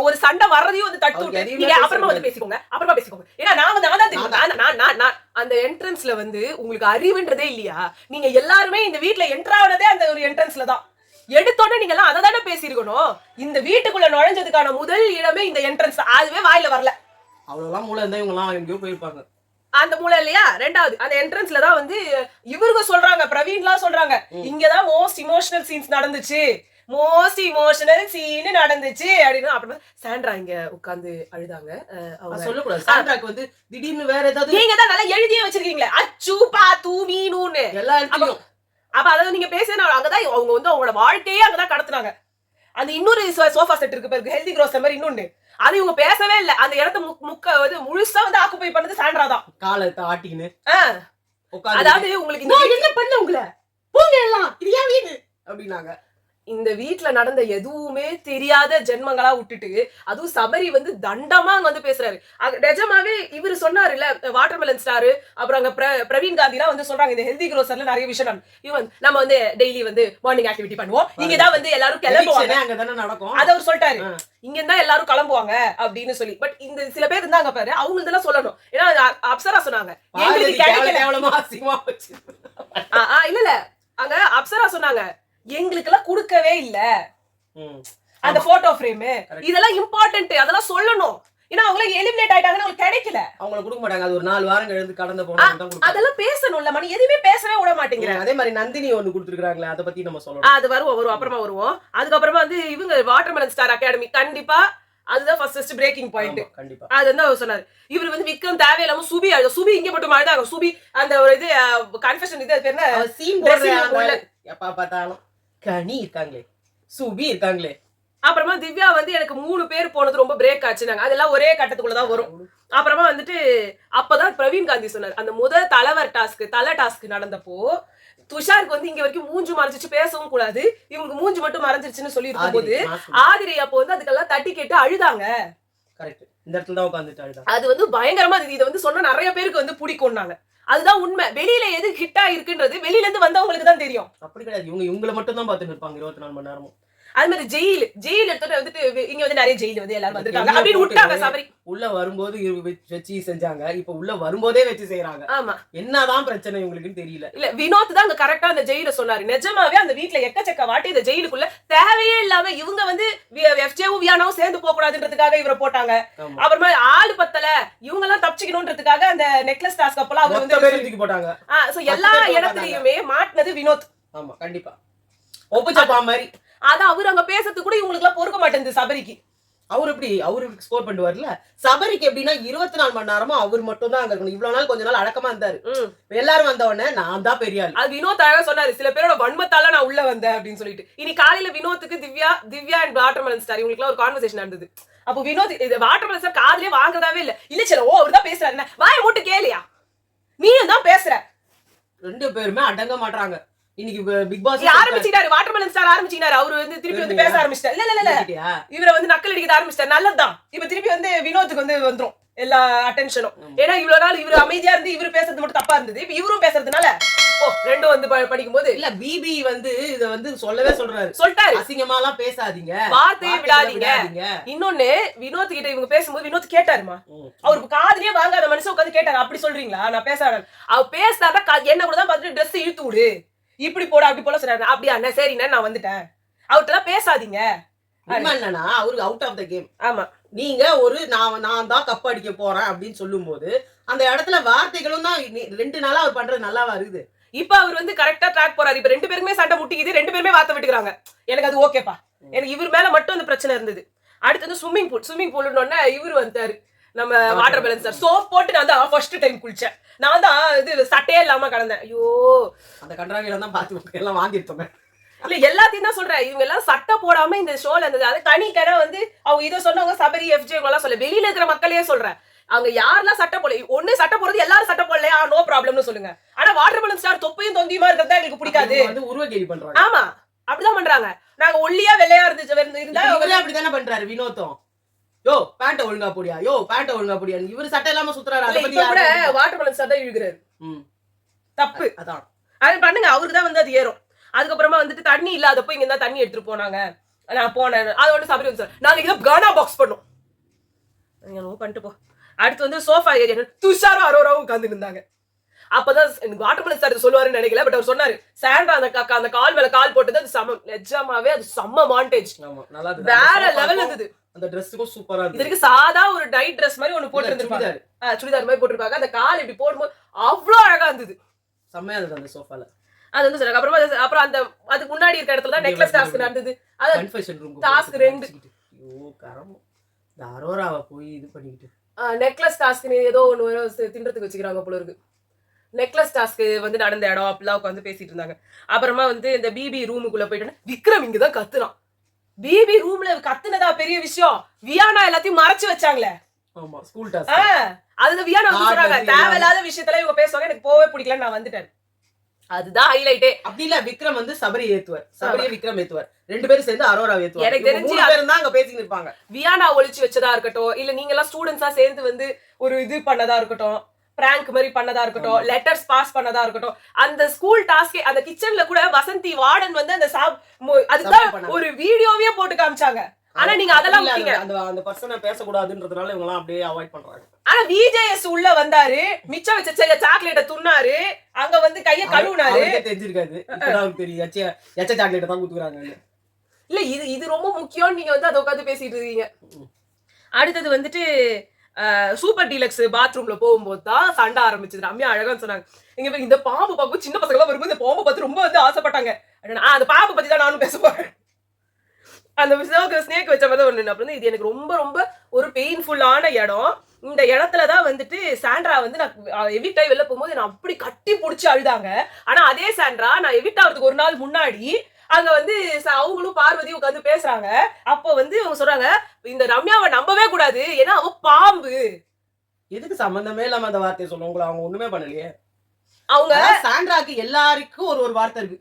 [SPEAKER 1] ஒரு சண்டை வர்றதையும் வந்து தட்டு விட்டு நீங்க அப்புறமா வந்து பேசிக்கோங்க, அப்புறமா பேசிக்கோங்க. ஏன்னா நான் அந்த என்ட்ரன்ஸ்ல வந்து உங்களுக்கு அறிவுன்றதே இல்லையா? நீங்க எல்லாருமே இந்த வீட்டுல என்டர் ஆனதே அந்த ஒரு என்ட்ரன்ஸ்ல தான். எடுத்தோடனே நீங்க எல்லாம் அதை தானே பேசிருக்கணும். இந்த வீட்டுக்குள்ள நுழைஞ்சதுக்கான முதல் இடமே இந்த என்ட்ரன்ஸ், அதுவே வாயில வரல.
[SPEAKER 2] அவ்வளவுதான் மூளை இருந்தா இவங்க எல்லாம் எங்கேயோ போயிருப்பாங்க.
[SPEAKER 1] அந்த மூளை இல்லையா? ரெண்டாவது அந்த என்ட்ரன்ஸ்ல தான் வந்து இவருங்க சொல்றாங்க, பிரவீன்லாம் சொல்றாங்க, இங்கதான் மோஸ்ட் இமோஷனல் சீன்ஸ் நடந்துச்சு, மோஸ்ட் இமோஷனல் சீன் நடந்துச்சு அப்படின்னு. அப்புறம் சாண்ட்ரா இங்க உட்கார்ந்து அழுதாங்க.
[SPEAKER 2] அவங்க சொல்லக்கூடாது, சாண்ட்ராக்கு வந்து திடீர்னு வேற ஏதாவது
[SPEAKER 1] நீங்க தான் நல்லா எழுதியே வச்சிருக்கீங்களே, அச்சு பாத்து மீனூன்னு
[SPEAKER 2] எல்லா இடத்துலயும்.
[SPEAKER 1] அப்ப அதாவது நீங்க பேசுறது அங்கதான் அவங்க வந்து அவங்களோட வாழ்க்கையே அங்கதான் கடத்துனாங்க. அந்த இன்னொரு சோஃபா செட் இருக்கு பாருங்க, ஹெல்தி க்ரோஸ் மாதிரி இன்னொன்னு, அது இவங்க பேசவே இல்ல. அந்த இடத்த முழுசா வந்து ஆக்குபை பண்ணது சாண்ட்ரா தான்.
[SPEAKER 2] காலத்தை ஆட்டின்னு
[SPEAKER 1] அதாவது உங்களுக்கு
[SPEAKER 2] என்ன பண்ண உங்களை போங்க எல்லாம் இது ஏன் வீடு அப்படின்னாங்க.
[SPEAKER 1] இந்த வீட்டுல நடந்த எதுவுமே தெரியாத ஜென்மங்களா விட்டுட்டு, அதுவும் சபரி வந்து தண்டமா அங்க வந்து பேசுறாரு. நிஜமாவே இவரு சொன்னாரு இல்ல, வாட்டர்மெலன் ஸ்டார் அப்புறம் அங்க பிரவீன் காந்தி எல்லாம் வந்து சொல்றாங்க, இந்த ஹெல்தி க்ரோசர்ல நிறைய விஷயம் இவன் நம்ம வந்து டெய்லி வந்து மார்னிங் ஆக்டிவிட்டி பண்ணுவோம், இங்கதான் வந்து எல்லாரும் கிளம்புவாங்க,
[SPEAKER 2] அங்கதானே நடக்கும்.
[SPEAKER 1] அத அவர் சொல்லிட்டாரு, இங்க இருந்தா எல்லாரும் கிளம்புவாங்க அப்படின்னு சொல்லி. பட் இந்த சில பேர் இருந்தாங்க பாரு, அவங்க இதெல்லாம் சொல்லணும். ஏன்னா அப்சரா சொன்னாங்க எங்களுக்கு இல்ல அங்க அப்சரா சொன்னாங்க எங்களுக்கு எல்லாம் கொடுக்கவே இல்ல அந்த போட்டோ ஃப்ரேம், இதெல்லாம் இம்பார்ட்டன்ட், அதெல்லாம் சொல்லணும். ஏன்னா அவங்க எலிமினேட் ஆயிட்டாங்கன்னா அவங்களுக்கு கிடைக்கல,
[SPEAKER 2] அவங்களுக்கு கொடுக்க மாட்டாங்க. அது ஒரு 4 வாரம் கழிந்து கடந்து போனா
[SPEAKER 1] அதெல்லாம் பேசணும்ல, மணி எதுவுமே பேசவே விட மாட்டேங்கிறாங்க.
[SPEAKER 2] அதே மாதிரி நந்தினி ஒன்னு கொடுத்துருக்காங்களே, அதை பத்தி நம்ம சொல்லணும்.
[SPEAKER 1] அது வரும் அப்புறமா வருவோம். அதுக்கப்புறமா வந்து இவங்க வாட்டர்மெலன் ஸ்டார் அகாடமி கண்டிப்பா அதுதான் ஃபர்ஸ்ட் பிரேக்கிங் பாயிண்ட்.
[SPEAKER 2] கண்டிப்பா
[SPEAKER 1] அது வந்து அவர் சொன்னாரு. இவர் வந்து விக்ரம் தேவையில்லாம சுபி இங்க மட்டும் அழுதாங்க. சுபி அந்த ஒரு இது கன்ஃபெஷன் இது என்ன
[SPEAKER 2] சீன் போடுறாங்க, எப்ப பார்த்தாலும் கனி இருக்காங்களே, சுபி இருக்காங்களே.
[SPEAKER 1] அப்புறமா திவ்யா வந்து எனக்கு 3 பேர் போனது ரொம்ப பிரேக் ஆச்சுனாங்க. அதெல்லாம் ஒரே கட்டத்துக்குள்ளதான் வரும். அப்புறமா வந்துட்டு அப்பதான் பிரவீன் காந்தி சொன்னார், அந்த முதல் தலை டாஸ்க் நடந்தப்போ துஷாருக்கு வந்து இங்க வரைக்கும் மூஞ்சு மறைஞ்சிச்சு, பேசவும் கூடாது, இவங்களுக்கு மூஞ்சு மட்டும் மறைஞ்சிருச்சுன்னு சொல்லி இருக்கும் போது ஆதிரி அப்போ வந்து அதுக்கெல்லாம் தட்டி கேட்டு அழுதாங்க.
[SPEAKER 2] கரெக்ட், இந்த இடத்துல தான் உட்கார்ந்துட்டு அழுதாங்க.
[SPEAKER 1] அது வந்து பயங்கரமா இதை வந்து சொன்னா நிறைய பேருக்கு வந்து பிடிக்கும்னாங்க. அதுதான் உண்மை. வெளியில எது ஹிட்டா இருக்குன்றது வெளியில இருந்து வந்தவங்களுக்கு தான் தெரியும்.
[SPEAKER 2] அப்படி கிடையாது, இவங்களை மட்டும் தான் பார்த்துட்டு இருப்பாங்க 24 மணி நேரமும்.
[SPEAKER 1] அது மாதிரி ஜெயில் எடுத்துட்டு வந்துட்டு இங்க வந்து நிறைய ஜெயில் வந்து எல்லாரும் வந்துட்டாங்க அப்படின்னு விட்டாங்க. சபரி
[SPEAKER 2] உள்ள வரும்போது வச்சு செஞ்சாங்க, இப்ப உள்ள வரும்போதே வச்சு செய்யறாங்க.
[SPEAKER 1] ஆமா,
[SPEAKER 2] என்னதான் பிரச்சனை இவங்களுக்குன்னு தெரியல.
[SPEAKER 1] இல்ல வினோத் தான் அங்க கரெக்டா அந்த ஜெயில சொன்னாரு. நிஜமாவே அந்த வீட்டுல எக்கச்சக்க வாட்டி இந்த ஜெயிலுக்குள்ள தேவையே இல்லாம இவங்க வந்து எஃப்ஜேவும் வியானாவும் சேர்ந்து போக கூடாதுன்றதுக்காக இவரை போட்டாங்க. அப்புறமா ஆளு பத்தல இவங்க எல்லாம் தப்பிச்சுக்கணும்ன்றதுக்காக அந்த நெக்லஸ் டாஸ்க் அப்பெல்லாம் அவங்க வந்து தூக்கி போட்டாங்க. எல்லா இடத்துலயுமே மாட்டினது வினோத்.
[SPEAKER 2] ஆமா கண்டிப்பா ஒப்புச்சப்பா மாதிரி.
[SPEAKER 1] அதான் அவரு அங்க பேசுறது கூட இவங்களுக்கு எல்லாம் பொறுக்க மாட்டேங்குது சபரிக்கு.
[SPEAKER 2] அவரு ஸ்கோர் பண்ணுவார்ல. சபரிக்கு எப்படின்னா 24 மணி நேரமும் அவர் மட்டும் தான் அங்க இருக்கணும். இவ்வளவு நாள் கொஞ்ச நாள் அடக்கமா இருந்தாரு, எல்லாரும் வந்த உடனே நான் தான் பெரிய ஆள். அது
[SPEAKER 1] வினோத் அழகா சொன்னாரு, சில பேரோட வன்மத்தால நான் உள்ள வந்தேன் அப்படின்னு சொல்லிட்டு. இனி காலையில வினோத்துக்கு திவ்யா அண்ட் வாட்டர்மெலன் ஸ்டார் இவங்களுக்கு ஒரு கான்வர்சேஷன் நடந்தது. அப்போ வினோத் வாட்டர்மெலன் ஸ்டார் காதுலயே வாங்குறதாவே இல்ல சரி அவர் தான் பேசுறாரு, வாயை மூட்டு கேளியா நீயும் தான் பேசுற.
[SPEAKER 2] 2 பேருமே அடங்க மாட்டாங்க. இன்னைக்கு பிக் பாஸ்
[SPEAKER 1] ஆரம்பிச்சிட்டாரு, வாட்டர்மெலன் ஸ்டார் ஆரம்பிச்சிட்டாரு. அவரு வந்து திருப்பி வந்து பேச ஆரம்பிச்சிட்டாரு. இல்ல இவரை வந்து நக்கல் அடிக்க ஆரம்பிச்சிட்டாரு. நல்லதுதான். இப்ப திருப்பி வந்து வினோத்துக்கு வந்து வந்துரும் எல்லா அட்டென்ஷனும். ஏன்னா இவ்வளவு நாள் இவரு அமைதியா இருந்து இவரு பேசுறது மட்டும் தப்பா இருந்தது. இப்ப இவரும் பேசுறதுனால ரெண்டும் வந்து படிக்கும் போது
[SPEAKER 2] இல்ல பிபி வந்து இத வந்து சொல்லவே
[SPEAKER 1] சொல்லிட்டாரு,
[SPEAKER 2] அசிங்கமா எல்லாம் பேசாதீங்க,
[SPEAKER 1] வார்த்தையை விடாதீங்க. இன்னொன்னு வினோத் கிட்ட இவங்க பேசும்போது வினோத் கேட்டாருமா, அவருக்கு காதுலயே வாங்காத மனுஷன் உட்காந்து கேட்டாரு, அப்படி சொல்றீங்களா நான் பேசாத, அவ பேசாதான் என்ன கூட தான் பார்த்துட்டு ட்ரெஸ் இழுத்து விடு, இப்படி போட அப்படி போல சொல்றாரு. அப்படியா அண்ணா சரிண்ணே நான் வந்துட்டேன், அவர்கிட்ட பேசாதீங்க.
[SPEAKER 2] என்னன்னா அவருக்கு அவுட் ஆஃப் த கேம்.
[SPEAKER 1] ஆமா,
[SPEAKER 2] நீங்க ஒரு நான் தான் கப் அடிக்க போறேன் அப்படின்னு சொல்லும் போது அந்த இடத்துல வார்த்தைகளும் தான் 2 நாளா அவர் பண்றது நல்லாவா இருக்குது.
[SPEAKER 1] இப்ப அவர் வந்து கரெக்டா ட்ராக் போறாரு. இப்ப 2 பேருமே சண்டை முட்டிக்குது, 2 பேருமே வார்த்தை விட்டுக்கிறாங்க. எனக்கு அது ஓகேப்பா. எனக்கு இவர் மேல மட்டும் அந்த பிரச்சனை இருந்தது. அடுத்து வந்து ஸ்விம்மிங் பூல்னு இவரு வந்தாரு நம்ம வாட்டர் பேலன்ஸ் சார். சோப் போட்டு நான் தான் ஃபர்ஸ்ட் டைம் குளிச்சேன். நான் தான் இது சட்டையே இல்லாம கடந்தேன். ஐயோ
[SPEAKER 2] அந்த கன்றாவில தான் பாத்து எல்லாம் வாங்கிட்டோம்.
[SPEAKER 1] இல்ல எல்லாத்தையும் தான் சொல்றேன், இவங்க எல்லாம் சட்டை போடாம இந்த ஷோல இருந்தது. அது தனி கடை வந்து அவங்க இதை சொன்னவங்க சபரி எஃப்ஜே எல்லாம் சொல்ல, வெளியில இருக்கிற மக்களையே சொல்றேன். அவங்க யாரெல்லாம் சட்டை போடல, ஒண்ணு சட்டை போடுறது எல்லாரும் சட்டை போடலையா நோ ப்ராப்ளம்னு சொல்லுங்க. ஆனா வாட்டர் பேலன்ஸ் ஸ்டார் தொப்பையும் தொந்தியுமா இருக்கிறதா எங்களுக்கு பிடிக்காது.
[SPEAKER 2] வந்து உருவ கேலி பண்றாங்க.
[SPEAKER 1] ஆமா அப்படிதான் பண்றாங்க. நாங்க ஒல்லியா வெள்ளையா இருந்தா
[SPEAKER 2] இவரே அப்படித்தானே பண்றாரு வினோத்தும். யோ பேண்ட் ஒழுங்கா போடியா, யோ பேண்ட் ஒழுங்கா போடியா, இவரு சட்டை இல்லாம சுத்துறாரு. அத பத்தி
[SPEAKER 1] கூட வாட்டர் பேலன்ஸ் ஸ்டார் தான் இழுக்குறாரு. தப்பு
[SPEAKER 2] அதான்.
[SPEAKER 1] அது பண்ணுங்க, அவருக்கு தான் வந்து அது ஏறும். அதுக்கப்புறமா வந்துட்டு தண்ணி இல்லாதப்போ இங்க இருந்தா தண்ணி எடுத்துட்டு போனாங்க, நான் போனேன். அது ஒன்று சபரி சார் நாங்க இதை கானா பாக்ஸ் பண்ணோம் பண்ணிட்டு போ. அடுத்து வந்து சோஃபா ஏரியா துஷாரும் அரோராவும் உட்கார்ந்து இருந்தாங்க. அப்பதான் எனக்கு வாட்டர் பேலன்ஸ் சார் சொல்லுவாருன்னு நினைக்கல, பட் அவர் சொன்னாரு சாண்ட்ரா அந்த கால் மேல கால் போட்டது அது சம நிஜமாவே அது செம்ம மாண்டேஜ், வேற லெவல் இருந்தது.
[SPEAKER 2] அந்த ட்ரெஸ்ஸுக்கும் சூப்பரா இருக்கு.
[SPEAKER 1] இதுக்கு சாதா ஒரு நைட் ட்ரெஸ் மாதிரி ஒன்னு போட்டு இருந்திருப்பாங்க, சுடிதார் மாதிரி போட்டிருப்பாங்க. அந்த கால் இப்படி போடும்போது அவ்வளவு அழகா இருந்தது,
[SPEAKER 2] செம்மையா இருந்தது அந்த சோஃபால.
[SPEAKER 1] அது வந்து சொல்றாங்க. அப்புறம் அந்த அதுக்கு முன்னாடி இருக்க இடத்துல தான் நெக்லஸ் டாஸ்க் நடந்தது. அது கன்ஃபெஷன் ரூம் டாஸ்க் 2.
[SPEAKER 2] ஐயோ கரம் இந்த அரோராவை போய் இது பண்ணிட்டு
[SPEAKER 1] நெக்லஸ் டாஸ்க் ஏதோ ஒன்னு தின்றதுக்கு வச்சுக்கிறாங்க போல இருக்கு. நெக்லஸ் டாஸ்க் வந்து நடந்த இடம் அப்படிலாம் உட்காந்து பேசிட்டு இருந்தாங்க. அப்புறமா வந்து இந்த பிபி ரூமுக்குள்ள போயிட்டு விக்ரம் இங்கதான் கத்துனான். பிபி ரூம்ல கத்துனதா பெரிய விஷயம், வியானா எல்லாத்தையும் மறைச்சு வச்சாங்களே.
[SPEAKER 2] ஆமா ஸ்கூல் டாஸ்க்.
[SPEAKER 1] அதுக்கு வியானா சொல்றாங்க தேவையில்லாத விஷயத்துல இவங்க பேசுவாங்க, எனக்கு போவே பிடிக்கலன்னு நான் வந்துட்டேன். அதுதான் ஹைலைட்டே.
[SPEAKER 2] அப்படி இல்ல விக்ரம் வந்து சபரி ஏத்துவார், சபரியை விக்ரம் ஏத்துவார், 2 பேரும் சேர்ந்து அரோரா ஏத்துவார்.
[SPEAKER 1] எனக்கு தெரிஞ்சு
[SPEAKER 2] 3 பேரும் தான் அங்க பேசிட்டு இருப்பாங்க.
[SPEAKER 1] வியானா ஒளிச்சு வச்சதா இருக்கட்டும், இல்ல நீங்க எல்லாம் ஸ்டூடெண்ட்ஸா சேர்ந்து வந்து ஒரு இது பண்ணதா இருக்கட்டும், பிராங்க் மாதிரி பண்ணதா இருக்கட்டும், லெட்டர்ஸ் பாஸ் பண்ணதா இருக்கட்டும், அந்த ஸ்கூல் டாஸ்கே அந்த கிச்சன்ல கூட வசந்தி வார்டன் வந்து அந்த அதுதான் ஒரு வீடியோவே போட்டு காமிச்சாங்க. ஆனா நீங்க அதெல்லாம்
[SPEAKER 2] அந்த பர்சனை பேசக்கூடாதுன்றதுனால இவங்க எல்லாம் அப்படியே அவாய்ட் பண்றாங்க.
[SPEAKER 1] ஆனா விஜேஎஸ் உள்ள வந்தாரு, மிச்சம் வச்ச சாக்லேட்ட துண்ணாரு, அங்க வந்து கைய கழுவுனாரு.
[SPEAKER 2] தெரிஞ்சிருக்காது, இப்பதான் தெரியும் எச்ச சாக்லேட் தான் குத்துறாங்க.
[SPEAKER 1] இல்ல இது ரொம்ப முக்கியம், நீங்க வந்து அதை உட்காந்து பேசிட்டு இருக்கீங்க. அடுத்தது வந்துட்டு சூப்பர் டீலக்ஸ் பாத்ரூம்ல போகும்போது தான் சண்டை ஆரம்பிச்சது. ரம்யா அழகான்னு சொன்னாங்க, இங்க இந்த பாம்பு பார்க்கும் சின்ன பசங்க எல்லாம் வரும்போது இந்த பாம்பை பார்த்து ரொம்ப வந்து ஆசைப்பட்டாங்க. அந்த பாம்பை பத்தி தான் நானும் பேச போறேன். அந்த ஸ்னேக் வச்ச மாதிரி ஒண்ணு. அப்புறம் இது எனக்கு ரொம்ப ரொம்ப ஒரு பெயின்ஃபுல்லான இடம். இந்த இடத்துலதான் வந்துட்டு சாண்ட்ரா வந்து நான் எவிட் ஆகி வெளில போகும்போது நான் அப்படி கட்டி பிடிச்சி அழுதாங்க. ஆனா அதே சாண்ட்ரா நான் எவிட் ஆகிறதுக்கு ஒரு நாள் முன்னாடி அங்க வந்து அவங்களும் பார்வதியும் உட்காந்து பேசுறாங்க. அப்போ வந்து அவங்க சொல்றாங்க இந்த ரம்யாவை நம்பவே கூடாது, ஏன்னா அவ பாம்பு.
[SPEAKER 2] எதுக்கு சம்பந்தமே இல்லாம அந்த வார்த்தையை சொல்லுவாங்களா? அவங்க ஒண்ணுமே பண்ணலையே.
[SPEAKER 1] அவங்க
[SPEAKER 2] சாண்ட்ராக்கு எல்லாருக்கும் ஒரு வார்த்தை இருக்கு,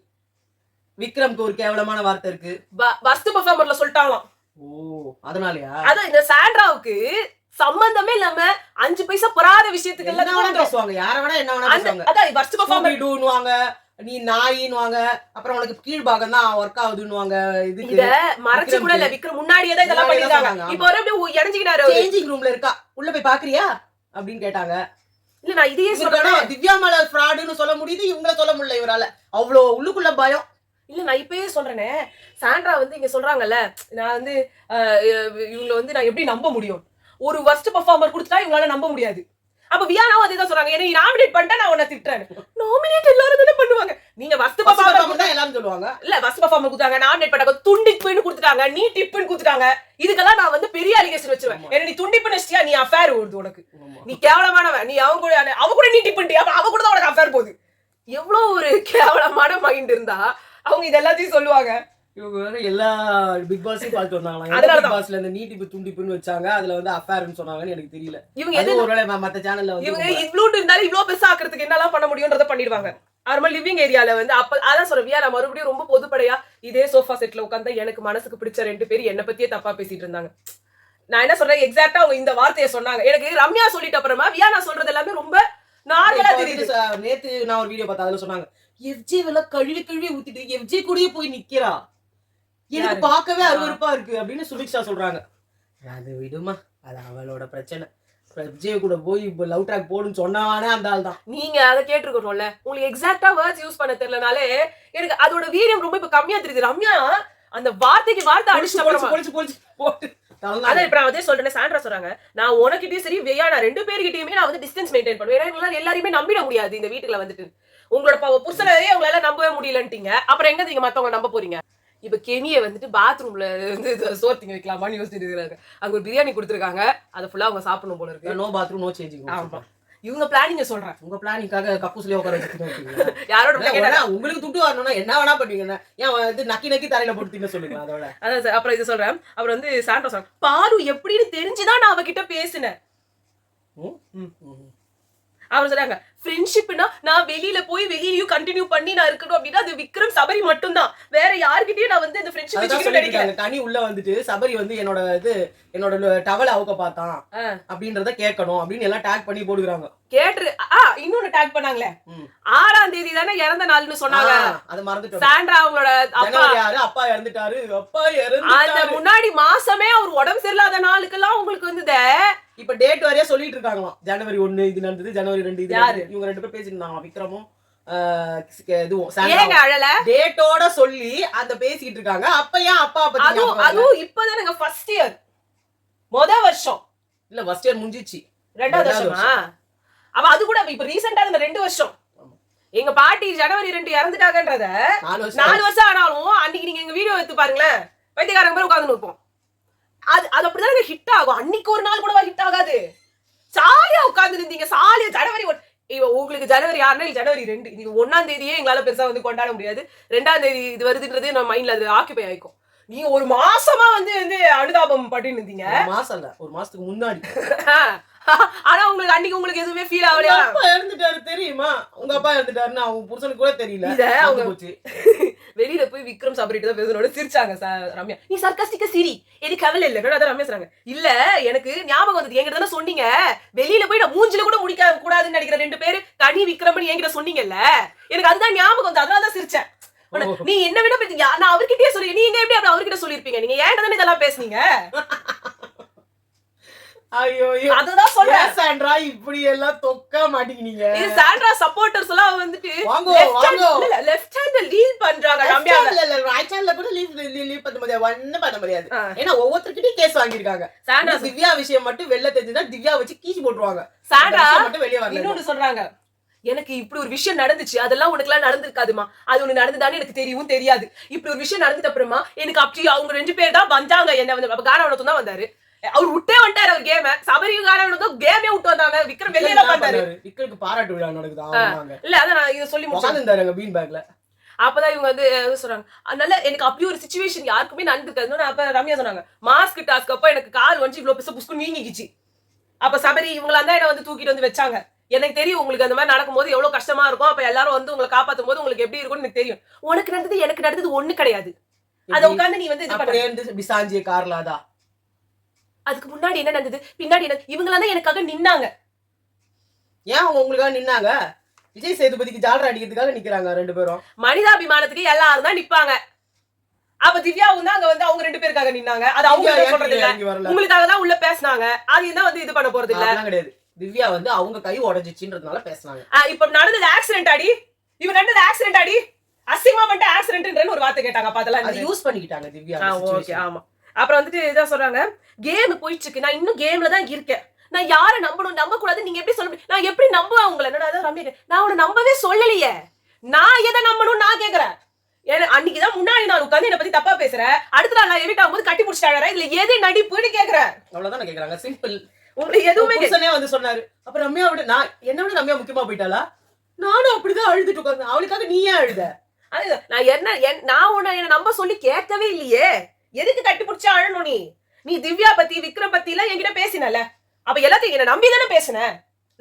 [SPEAKER 2] விக்ரம்க்கு ஒரு கேவலமான வார்த்தை இருக்கு,
[SPEAKER 1] ஃபர்ஸ்ட் பெர்ஃபார்மர்ல சொல்லிட்டாங்களாம்.
[SPEAKER 2] ஓ அதனாலயா?
[SPEAKER 1] அதான் இந்த சாண்ட்ராவுக்கு சம்பந்தமே இல்லாம 5 பைசா பொறாத விஷயத்துக்கு
[SPEAKER 2] எல்லாம் பேசுவாங்க, யார வேணா என்ன வேணா பேசுவாங்க.
[SPEAKER 1] அதான் ஃபர்ஸ்ட் பெர்ஃபார்மர்
[SPEAKER 2] டூன்னுவாங்க, நீ நாயின்னுவாங்க, அப்புறம் உனக்கு கீழ் பாகம் தான் ஒர்க் ஆகுதுன்னுவாங்க. இதுக்கு
[SPEAKER 1] இத மறைச்சு கூட இல்ல, விக்ரம் முன்னாடியே தான் இதெல்லாம் பண்ணிருக்காங்க. இப்போ வர அப்படியே இறஞ்சிக்கிட்டாரு.
[SPEAKER 2] சேஞ்சிங் ரூம்ல இருக்கா, உள்ள போய் பாக்குறியா அப்படின்னு கேட்டாங்க.
[SPEAKER 1] இல்ல நான் இதையே சொல்றேன்,
[SPEAKER 2] திவ்யா மேல ஃப்ராடுன்னு சொல்ல முடியுது, இவங்கள சொல்ல முடியல இவரால. அவ்வளவு உள்ளுக்குள்ள பயம்.
[SPEAKER 1] இல்ல நான் இப்பயே சொல்றேனே, சாண்ட்ரா வந்து இங்க சொல்றாங்கல்ல, நான் வந்து இவங்களை வந்து நான் எப்படி நம்ப முடியும், ஒரு வர்ஸ்ட் பெர்ஃபார்மர் கொடுத்துட்டா இவங்களால நம்ப முடியாது. அப்ப வியானாவும் அதே தான் சொல்றாங்க, என்ன நாமினேட் பண்ணிட்டா நான் உன்னை திட்டுறேன். நாமினேட் எல்லாரும் தானே பண்ணுவாங்க, நீங்க வர்ஸ்ட் பெர்ஃபார்மர் தான் எல்லாரும் சொல்லுவாங்க. இல்ல வர்ஸ்ட் பெர்ஃபார்மர் கொடுத்தாங்க, நாமினேட் பண்ணாங்க, துண்டிப்புன்னு கொடுத்துட்டாங்க, நீ டிப்புன்னு கொடுத்துட்டாங்க. இதுக்கெல்லாம் நான் வந்து பெரிய அலிகேஷன் வச்சிருவேன். என்ன நீ துண்டிப்பு நஷ்டியா, நீ அஃபேர் ஓடுது, உனக்கு நீ கேவலமானவன், நீ அவ கூட நீ டிப்புன்ட்டியா, அவ கூட தான் உனக்கு அஃபேர் போகுது. எவ்வளவு ஒரு கேவலமான மைண்ட் இருந்தா அவங்க இது எல்லாத்தையும் சொல்லுவாங்க.
[SPEAKER 2] இவங்க வேற எல்லா பிக் பாஸையும் பார்த்து வந்தாங்களா, பிக் பாஸ்ல இந்த நீட்டிப்பு துண்டிப்புன்னு வச்சாங்க, அதுல வந்து அஃபேர்னு சொன்னாங்கன்னு எனக்கு தெரியல.
[SPEAKER 1] இவங்க எது
[SPEAKER 2] ஒருவேளை மத்த சேனல்ல வந்து
[SPEAKER 1] இவங்க இவ்ளோ இருந்தாலும் இவ்ளோ பெருசா ஆக்குறதுக்கு என்னெல்லாம் பண்ண முடியும்ன்றத பண்ணிடுவாங்க. அப்புறமா லிவிங் ஏரியால வந்து அப்ப அதான் சொல்றேன் நான் மறுபடியும் ரொம்ப பொதுப்படையா இதே சோஃபா செட்ல உட்காந்தா எனக்கு மனசுக்கு பிடிச்ச 2 பேர் என்ன பத்தியே தப்பா பேசிட்டு இருந்தாங்க. நான் என்ன சொல்றேன் எக்ஸாக்டா அவங்க இந்த வார்த்தையை சொன்னாங்க. எனக்கு ரம்யா சொல்லிட்ட அப்புறமா வியானா சொல்றது எல்லாமே ரொம்ப நார்மலா தெரியுது.
[SPEAKER 2] நேத்து நான் ஒரு வீடியோ பார்த்தேன், அதுல சொன்னாங்க எஃப்ஜே வெள்ள கழுவி ஊத்திட்டு எஃப்ஜே கூடயே போய் நிக்கிறா, எனக்கு பார்க்கவே அருவருப்பா இருக்கு அப்படின்னு சுபிக்ஷா சொல்றாங்க. அது விடுமா, அது அவளோட பிரச்சனை. எஃப்ஜே கூட போய் இப்போ லவ் ட்ராக் போடுன்னு சொன்னானே அந்த ஆள் தான்.
[SPEAKER 1] நீங்க அதை கேட்டிருக்கணும்ல. உங்களுக்கு எக்ஸாக்டா வேர்ட்ஸ் யூஸ் பண்ண தெரியலனாலே எனக்கு அதோட வீரியம் ரொம்ப இப்ப கம்மியா தெரியுது. ரம்யா அந்த வார்த்தைக்கு வார்த்தை அடிச்சு
[SPEAKER 2] போட்டு
[SPEAKER 1] அதான் இப்ப நான் அதே சொல்றேன். சாண்ட்ரா சொல்றாங்க நான் உனக்கிட்டயும் சரி வியானா 2 பேர்கிட்டயுமே நான் வந்து டிஸ்டன்ஸ் மெயின்டைன் பண்ணுவேன். ஏன்னா எல்லாரையுமே நம்பிட முடியாது இந்த வீட்டுல வந்துட்டு. உங்களோட புருஷனையே உங்களால நம்பவே முடியலன்ட்டீங்க, அப்புறம் எங்க நீங்க மத்தவங்க நம்ப போறீங்க? இப்ப கெமிய வந்துட்டு பாத்ரூம்ல வந்து சோர்த்திங்க வைக்கலாமான்னு யோசிச்சுட்டு இருக்காங்க. அங்க ஒரு பிரியாணி கொடுத்துருக்காங்க, அதை ஃபுல்லா அவங்க சாப்பிடணும் போல இருக்கு.
[SPEAKER 2] No bathroom no changing.
[SPEAKER 1] ஆமா, இவங்க பிளானிங்க சொல்றேன்.
[SPEAKER 2] உங்க பிளானிங்காக கக்கூஸ்லயே உட்கார வச்சுக்கிட்டு
[SPEAKER 1] யாரோட
[SPEAKER 2] உங்களுக்கு துட்டு வரணும்னா என்ன வேணா பண்ணுவீங்க, ஏன் வந்து நக்கி தரையில போட்டுட்டீங்க சொல்லுங்க. அதோட
[SPEAKER 1] அதான் சார். அப்புறம் இது சொல்றேன். அப்புறம் வந்து சாண்டா சொல்றேன் பாரு எப்படின்னு தெரிஞ்சுதான் நான் அவகிட்ட பேசினேன். அவர் சொல்றாங்க ஃப்ரெண்ட்ஷிப்னா நான் வெளியிலயும் கண்டினியூ பண்ணி நான் இருக்கணும் அப்படின்னா அது விக்ரம் சபரி மட்டும் தான், வேற யார்கிட்டயும் நான் வந்து இந்த ஃப்ரெண்ட்ஷிப்
[SPEAKER 2] நினைக்கிறேன். கனி உள்ள வந்துட்டு சபரி வந்து என்னோட டவல் அவுக்க பார்த்தான் அப்படின்றத கேட்கணும் அப்படின்னு எல்லாம் டேக் பண்ணி போடுறாங்க.
[SPEAKER 1] கேட்டு இன்னொன்னு டேக் பண்ணாங்களே 6ஆம் தேதி தானே இறந்த நாள்னு சொன்னாங்க.
[SPEAKER 2] அது மறந்துட்டோம்.
[SPEAKER 1] சாண்ட்ரா அவங்களோட
[SPEAKER 2] அப்பா இறந்துட்டாரு.
[SPEAKER 1] அந்த முன்னாடி மாசமே அவர் உடம்பு சரியில்லாத நாளுக்கெல்லாம் உங்களுக்கு வந்து
[SPEAKER 2] இப்ப டேட் வரையா சொல்லிட்டு இருக்காங்களாம். ஜனவரி 1 இது நடந்தது, ஜனவரி 2 இது. இவங்க 2 பேர் பேசிருந்தாங்க, விக்ரமும் டேட்டோட சொல்லி அந்த பேசிட்டு இருக்காங்க. அப்ப ஏன் அப்பா பத்தி
[SPEAKER 1] அதுவும் இப்பதானங்க ஃபர்ஸ்ட் இயர் முதல் வருஷம்
[SPEAKER 2] இல்ல, ஃபர்ஸ்ட் இயர் முடிஞ்சிச்சு,
[SPEAKER 1] 2வது வருஷமா? அவ அது கூட இப்ப ரீசெண்டா இந்த 2 வருஷம். எங்க பாட்டி ஜனவரி 2 இறந்துட்டாங்கன்றத 4 வருஷம் ஆனாலும் அன்னைக்கு நீங்க எங்க வீடியோ எடுத்து பாருங்களேன், பைத்தியக்காரங்க பேர் உட்கார்ந்து இருப்போம். அது அப்படிதான் ஹிட் ஆகும். அன்னைக்கு ஒரு நாள் கூட ஹிட் ஆகாது. சாலியா உட்கார்ந்து இருந்தீங்க, சாலியா ஜனவரி 1 உங்களுக்கு ஜனவரி 6 ஜனவரி 2 நீங்க 1ஆம் தேதியே எங்களால பெருசா வந்து கொண்டாட முடியாது. 2ஆம் தேதி இது வருதுன்றது நம்ம மைண்ட்ல அது ஆக்கிபை ஆயிக்கும். நீங்க ஒரு மாசமா வந்து அனுதாபம் பட்டின்னு இருந்தீங்க.
[SPEAKER 2] மாசம் இல்ல, ஒரு மாசத்துக்கு முன்னாடி.
[SPEAKER 1] ஆனா உங்களுக்கு அன்னைக்கு உங்களுக்கு எதுவுமே ஃபீல் ஆகலையா?
[SPEAKER 2] அப்பா இறந்துட்டாரு தெரியுமா? உங்க அப்பா இறந்துட்டாருன்னு அவங்க புருஷனுக்கு கூட தெரியல.
[SPEAKER 1] இத அவங்க வெளியில போய் விக்ரம் சபரிட்டு தான் பேசனோட சிரிச்சாங்க ரம்யா. நீ சர்க்காஸ்டிக்கா சிரி, எனக்கு கவலை இல்ல. அதான் ரம்யா சொல்றாங்க இல்ல எனக்கு ஞாபகம் வந்தது, என்கிட்ட தானே சொன்னீங்க வெளியில போய் நான் மூஞ்சில கூட முடிக்க கூடாதுன்னு நினைக்கிற 2 பேரு கனி விக்ரம்னு என்கிட்ட சொன்னீங்கல்ல, எனக்கு அதுதான் ஞாபகம் வந்து அதனாலதான் சிரிச்சேன். நீ என்ன விட நான் அவர்கிட்டயே சொல்லி நீங்க எப்படி அப்படி அவர்கிட்ட சொல்லிருப்பீங்க? நீங்க ஏன் தானே இதெல்லாம் பேசுனீங்க?
[SPEAKER 2] ஐயோ
[SPEAKER 1] அதுதான் சொல்றேன்.
[SPEAKER 2] சாண்ட்ரா இப்படி எல்லாம் தொக்க மாட்டீங்க.
[SPEAKER 1] இது சாண்ட்ரா சப்போர்ட்டர்ஸ் எல்லாம் வந்துட்டு லெஃப்ட் ஹேண்ட்ல லீட் பண்றாங்க. ரம்யா
[SPEAKER 2] இல்ல ரைட் ஹேண்ட்ல கூட லீட் பண்ண முடியாது, ஒண்ணு பண்ண முடியாது. ஏன்னா ஒவ்வொருத்தர்கிட்டயும் கேஸ் வாங்கிருக்காங்க. சாண்ட்ரா திவ்யா விஷயம் மட்டும் வெளில தெரிஞ்சா திவ்யா வச்சு கீச்சு போட்டுருவாங்க. சாண்ட்ரா மட்டும் வெளிய வரல.
[SPEAKER 1] இன்னொன்னு சொல்றாங்க எனக்கு இப்படி ஒரு விஷயம் நடந்துச்சு, அதெல்லாம் உனக்கு எல்லாம் நடந்திருக்காதுமா, அது ஒண்ணு நடந்துதானே எனக்கு தெரியவும் தெரியாது. இப்படி ஒரு விஷயம் நடந்துட்ட அப்புறமா எனக்கு அப்படி அவங்க 2 பேர் தான் வந்தாங்க. என்ன வந்து கானவனத்தும் தான் வந்தாரு, அவர் விட்டே வந்துட்டாரு. அவர் கேம சபரியும் கானவனத்தும் கேமே விட்டு வந்தாங்க. விக்ரம் வெளியில பண்ணாரு.
[SPEAKER 2] விக்ரம்க்கு பாராட்டு விழா நடக்குது.
[SPEAKER 1] இல்ல அதான் நான் இதை சொல்லி
[SPEAKER 2] முடிச்சாங்க பீன் பேக்ல.
[SPEAKER 1] அப்பதான் இவங்க வந்து சொல்றாங்க அதனால எனக்கு அப்படி ஒரு சிச்சுவேஷன் யாருக்குமே நடந்துருக்காது. அப்ப ரம்யா சொன்னாங்க மாஸ்க் டாஸ்க் அப்ப எனக்கு கால் வந்து இவ்வளவு பெருசா புஷ்கு நீங்கிச்சு. அப்ப சபரி இவங்களா தான் என்ன வந்து தூக்கிட்டு வந்து வச்சாங்க. எனக்கு தெரியும் உங்களுக்கு அந்த மாதிரி நடக்கும்போது எவ்வளவு கஷ்டமா இருக்கும். அப்ப எல்லாரும் வந்து உங்களை காப்பாத்தும் போது உங்களுக்கு எப்படி இருக்கும்னு எனக்கு தெரியும். உனக்கு நடந்தது எனக்கு நடந்தது ஒண்ணு கிடையாது. அத உட்கார்ந்து நீ வந்து இது
[SPEAKER 2] பண்ணி பிசாஞ்சிய கார்லாதா.
[SPEAKER 1] அதுக்கு முன்னாடி என்ன நடந்தது, பின்னாடி என்ன, இவங்களா தான் எனக்காக நின்னாங்க.
[SPEAKER 2] ஏன் அவங்க உங்களுக்காக நின்னாங்க? விஜய் சேதுபதிக்கு ஜாலரா அடிக்கிறதுக்காக நிக்கிறாங்க 2 பேரும்.
[SPEAKER 1] மனிதாபிமானத்துக்கு எல்லாரும் தான் நிப்பாங்க. அப்ப திவ்யாவும் தான் அங்க வந்து அவங்க 2 பேருக்காக நின்னாங்க. அது அவங்க சொல்றது இல்ல, உங்களுக்காக தான் உள்ள பேசினாங்க. அது என்ன வந்து இது பண்ண போறது இல்ல.
[SPEAKER 2] அதெல்லாம் கிடையாது. திவ்யா வந்து அவங்க கை உடைஞ்சிச்சுன்றதுனால பேசினாங்க.
[SPEAKER 1] இப்ப நடந்தது ஆக்சிடென்ட் ஆடி, இவ நடந்தது ஆக்சிடென்ட் ஆடி அசிங்கமா பண்ணிட்டு ஆக்சிடென்ட்ன்றன்னு ஒரு வார்த்தை கேட்டாங்க. அப்ப அதெல்லாம்
[SPEAKER 2] அது யூஸ் பண்ணிக்கிட்டாங்க திவ்யா.
[SPEAKER 1] ஓகே ஆமா. அப்புறம் வந்துட்டு இதான் சொல்றாங்க கேம் போயிட்டு இருக்கு, நான் இன்னும் கேம்ல தான் இருக்கேன், நான் யாரை நம்பணும் நம்ப கூடாது நீங்க எப்படி சொல்ல முடியும்? நான் எப்படி நம்புவேன் உங்களை? என்னடா ரம்யா நான் உன்னை நம்பவே சொல்லலையே, நான் எதை நம்பணும் நான் கேக்குறேன். அன்னைக்குதான் முன்னாடி நான் உட்காந்து என்ன பத்தி தப்பா பேசுறேன், அடுத்த நாள் நான் எவிட் ஆகும்போது கட்டி பிடிச்சிட்டாங்க. இதுல எது நடிப்புன்னு கேக்குறேன்.
[SPEAKER 2] அவ்வளவுதான் கேக்குறாங்க, சிம்பிள்.
[SPEAKER 1] உங்களுக்கு எதுவுமே
[SPEAKER 2] வந்து சொன்னாரு. அப்ப ரம்யா விட நான் என்ன விட ரம்யா முக்கியமா போயிட்டாளா? நானும் அப்படிதான் அழுதுட்டு உட்கார்ந்தேன். அவளுக்காக நீ ஏன் அழுத?
[SPEAKER 1] நான் உன்னை என்ன நம்ப சொல்லி கேட்கவே இல்லையே, எதுக்கு கட்டி பிடிச்சா அழணும்? நீ திவ்யா பத்தி விக்ரம் பத்தி எல்லாம் என்கிட்ட பேசினல, அப்ப எல்லாத்தையும் என்ன நம்பி தானே பேசின.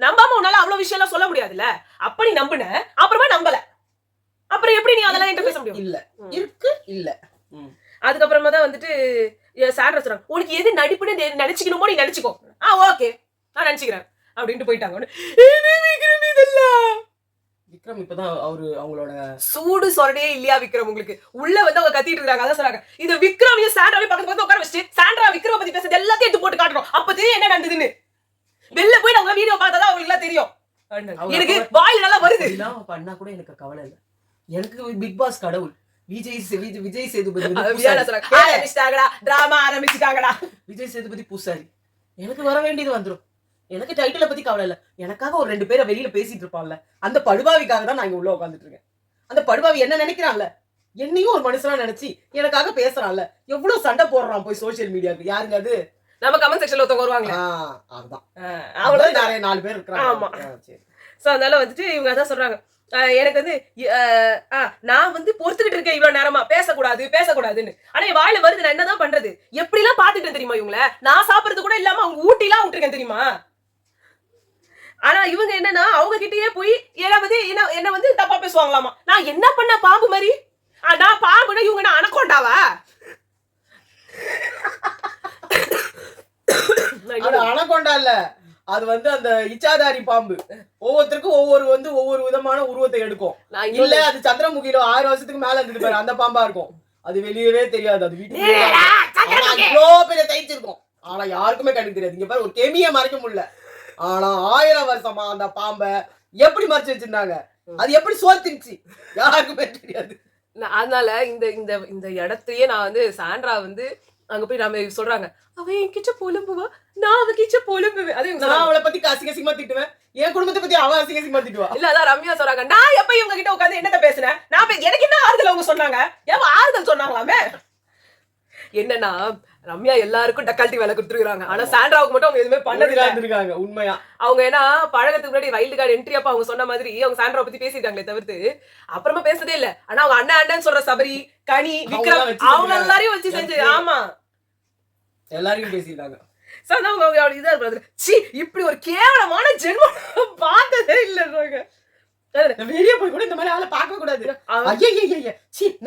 [SPEAKER 1] நம்பாம உன்னால அவ்வளவு விஷயம் எல்லாம் சொல்ல முடியாதுல்ல. அப்ப நீ நம்புன, அப்புறமா நம்பல. அப்புறம் எப்படி நீ அதெல்லாம் என்கிட்ட பேச முடியும்?
[SPEAKER 2] இல்ல இருக்கு இல்ல.
[SPEAKER 1] அதுக்கப்புறமா தான் வந்துட்டு சாண்ட்ரா சொல்றாங்க, உனக்கு எது நடிப்புன்னு நினைச்சுக்கணுமோ நீ நினைச்சுக்கோ. ஓகே நான் நினைச்சுக்கிறேன் அப்படின்ட்டு போயிட்டாங்க.
[SPEAKER 2] விக்ரம் இப்பதான் அவங்களோட
[SPEAKER 1] சூடு சொரணையே இல்லையா விக்ரம் உங்களுக்கு? உள்ள வந்து அவங்க கத்திட்டு இருக்காங்க. அதான் சொல்றாங்க, இந்த விக்ரமையும் சாண்ட்ராவையும் பக்கத்து பக்கத்து உட்கார வச்சு சாண்ட்ரா விக்ரம் பத்தி பேசுறது எல்லாத்தையும் எடுத்து போட்டு காட்டுறோம். அப்ப தெரியும் என்ன நடந்ததுன்னு. வெளில போய் அவங்க வீடியோ பார்த்தாதான் அவங்களுக்கு எல்லாம் தெரியும். எனக்கு வாயில் நல்லா வருது.
[SPEAKER 2] பண்ணா கூட எனக்கு கவலை இல்ல. எனக்கு பிக் பாஸ் கடவுள் விஜய் சேதுபதி
[SPEAKER 1] டிராமா ஆரம்பிச்சுட்டாங்கடா.
[SPEAKER 2] விஜய் சேதுபதி பூசாரி. எனக்கு வர வேண்டியது வந்துடும். எனக்கு டைட்டில பத்தி கவலை இல்ல. எனக்காக ஒரு 2 பேரை வெளியில பேசிட்டு இருப்பான்ல, அந்த படுபாவிக்காக தான் நான் இங்க உள்ள உட்காந்துட்டு இருக்கேன். அந்த படுபாவி என்ன நினைக்கிறான்ல, என்னையும் ஒரு மனுஷனா நினைச்சு எனக்காக பேசுறான்ல. எவ்வளவு சண்டை போடுறான் போய் சோசியல் மீடியாவுக்கு. யாருங்க அது?
[SPEAKER 1] நம்ம கமெண்ட் செக்ஷன்ல ஒருத்தவங்க வருவாங்க.
[SPEAKER 2] அதுதான்
[SPEAKER 1] அவ்வளவு
[SPEAKER 2] நிறைய 4 பேர் இருக்காங்க.
[SPEAKER 1] ஆமா. சோ அதனால வந்துட்டு இவங்க அதான் சொல்றாங்க, எனக்கு வந்து நான் வந்து பொறுத்துக்கிட்டு இருக்கேன் இவ்வளவு நேரமா பேசக்கூடாதுன்னு. ஆனா என் வாயில வருது, நான் என்னதான் பண்றது? எப்படி எல்லாம் பாத்துட்டேன் தெரியுமா இவங்கள? நான் சாப்பிடுறது கூட இல்லாம அவங்க ஊட்டி எல்லாம் விட்டுருக்கேன் தெரியுமா? ஆனா இவங்க என்னன்னா அவங்க கிட்டயே போய் என்ன வந்து தப்பா பேசுவாங்களாமா. நான் என்ன பண்ண பாம்பு மாதிரி? நான் பாம்புனா இவங்க நான் அனக்கொண்டாவா?
[SPEAKER 2] அனக்கொண்டா இல்ல, அது வந்து அந்த இச்சாதாரி பாம்பு. ஒவ்வொருத்தருக்கும் ஒவ்வொரு விதமான உருவத்தை எடுக்கும். இல்ல அது சந்திரமுகியில 1000 வருஷத்துக்கு மேல இருந்தது பாரு, அந்த பாம்பா இருக்கும். அது வெளியவே தெரியாது. அது வீட்டுல பெரிய தைச்சிருக்கும். ஆனா யாருக்குமே கண்டுக்கு தெரியாது. இங்க பாரு, ஒரு கெமிய மறைக்க முடியல. ஆனா 1000 வருஷமா அந்த பாம்பை எப்படி மறைச்சு வச்சிருந்தாங்க, அது எப்படி சோர்த்திருச்சு யாருக்குமே தெரியாது.
[SPEAKER 1] அதனால இந்த இடத்தையே நான் வந்து சாண்ட்ரா வந்து அங்க போய் நாம சொல்றாங்க, அவ என் கிட்ட பொலும்புவா, நான் அவ கிட்ட பொலும்புவேன். அது
[SPEAKER 2] நான் அவளை பத்தி அசிங்கமா திட்டுவேன், என் குடும்பத்தை பத்தி அவ அசிங்கமா திட்டுவா.
[SPEAKER 1] இல்ல அதான் ரம்யா சொல்றாங்க, நான் எப்ப இவங்க கிட்ட உட்காந்து என்னத்த பேசுனேன்? எனக்கு என்ன ஆறுதல் அவங்க சொன்னாங்க? ஏன் ஆறுதல் சொன்னாங்களாமே? என்னன்னா ரம்யா எல்லாருக்கும் டக்கால்ட்டி வேலை கொடுத்துருக்காங்க. ஆனா சாண்ட்ராவுக்கு மட்டும் அவங்க எதுவுமே பண்ணதில்லை.
[SPEAKER 2] உண்மையா
[SPEAKER 1] அவங்க ஏன்னா பழகத்துக்கு முன்னாடி வைல்டு கார்டு என்ட்ரி அப்ப அவங்க சொன்ன மாதிரி அவங்க சாண்ட்ராவை பத்தி பேசிருக்காங்களே தவிர்த்து அப்புறமா பேசதே இல்ல. ஆனா அவங்க அண்ணன் சொல்ற சபரி, கனி, விக்ரம் அவங்க எல்லாரையும் வச்சு செஞ்சு ஆமா
[SPEAKER 2] எல்லாரையும் பேசிருக்காங்க.
[SPEAKER 1] இப்படி ஒரு கேவலமான ஜென்மம் பார்த்ததே இல்லைன்றாங்க.
[SPEAKER 2] வெளியே போய் கூட இந்த மாதிரி ஆளை பார்க்க கூடாது.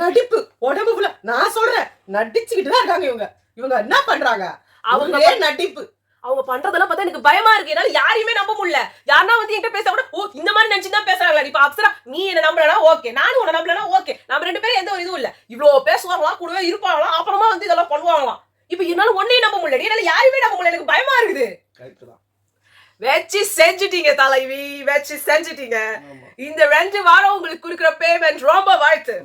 [SPEAKER 2] நடிப்பு உடம்பு ஃபுல்லா நான் சொல்றேன் நடிச்சுக்கிட்டு தான் இருக்காங்க இவங்க. இவங்க என்ன பண்றாங்க? அவங்க நடிப்பு
[SPEAKER 1] அவங்க பண்றதெல்லாம் பார்த்தா எனக்கு பயமா இருக்கு. என்னால யாரையுமே நம்ப முடியல. யாருன்னா வந்து என்கிட்ட பேச கூட இந்த மாதிரி நினைச்சுதான் பேசுறாங்களா? இப்ப அப்சரா நீ என்ன நம்பலனா ஓகே, நானும் உன்னை நம்பலனா ஓகே, நம்ம 2 பேரும் எந்த ஒரு இதுவும் இல்ல. இவ்வளவு பேசுவாங்களாம், கூடவே இருப்பாங்களாம், அப்புறமா வந்து இதெல்லாம் பண்ணுவாங்களாம். இப்ப என்னால ஒன்னையும் நம்ப முடியல, என்னால யாரையுமே நம்ப முடியல. எனக்கு பயமா இருக்குது. வச்சு செஞ்சுட்டீங்க தலைவி, வச்சு செஞ்சுட்டீங்க. இந்த 2 வாரம் உங்களுக்கு கொடுக்குற பேமெண்ட் ரொம்ப வாழ்த்து.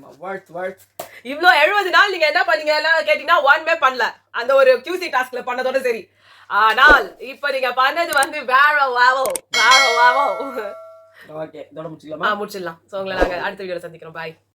[SPEAKER 1] இவ்வளோ 70 நாள் நீங்க என்ன பண்ணீங்க கேட்டீங்கன்னா ஒன்மே பண்ணல. அந்த ஒரு QC டாஸ்க்ல பண்ணதோட சரி. ஆனால் இப்ப நீங்க பண்ணது வந்து வேற வாவோ.
[SPEAKER 2] ஓகே, இதோட முடிச்சிடலாமா?
[SPEAKER 1] முடிச்சிடலாம். சோ உங்களை நாங்க அடுத்த வீடியோல சந்திக்கிறோம். பாய்.